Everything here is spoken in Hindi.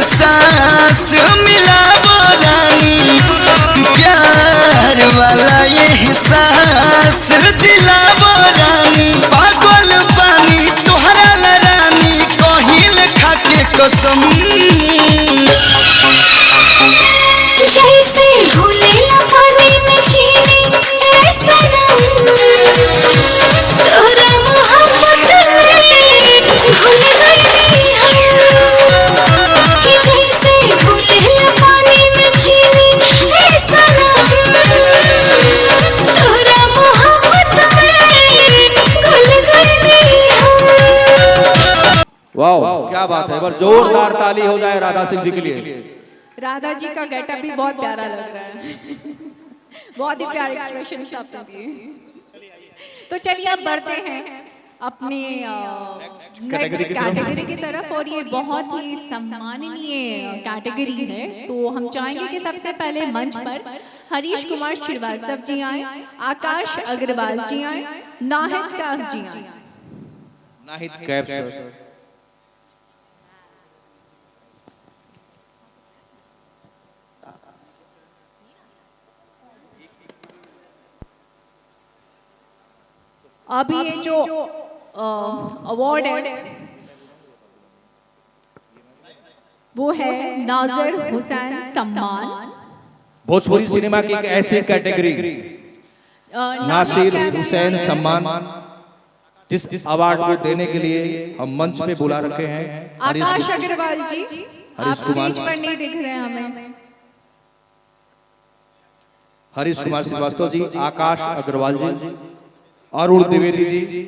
सांस मिलावो रानी, प्यार वाला एहसास दिलावो रानी। पागल पानी तोहरा ला रानी, कहिल खाके कसम। जैसे घुलेला पानी में चीनी ए सनम, तोहरा मोहब्बत में घुल गई हम। जैसे घुलेला पानी में चीनी ए सनम, तोहरा मोहब्बत में घुल गई हम। वाह क्या बात है, बस जोरदार ताली हो जाए राधा सिंह जी के लिए। राधा जी का गेटअप भी बहुत प्यारा लग रहा है। बहुत ही प्यारे एक्सप्रेशन आपने दिए। तो चलिए अब बढ़ते हैं अपने नेक्स्ट कैटेगरी की तरफ, और ये बहुत ही सम्माननीय कैटेगरी है। तो हम चाहेंगे कि सबसे पहले मंच पर हरीश कुमार श्रीवास्तव जी आए, आकाश अग्रवाल जी आए, नाहिद कैफ जी आए। नाहिद कैफ सर। अभी ये जो अवार्ड है वो है नाज़िर हुसैन सम्मान। भोजपुरी सिनेमा की एक ऐसी कैटेगरी नासिर हुसैन सम्मान, जिस अवार्ड को देने के लिए हम मंच पे बुला रखे हैं आकाश अग्रवाल जी। आप स्टेज पर नहीं दिख रहे हैं हमें। हरीश कुमार श्रीवास्तव जी, आकाश अग्रवाल जी, अरुण द्विवेदी जी,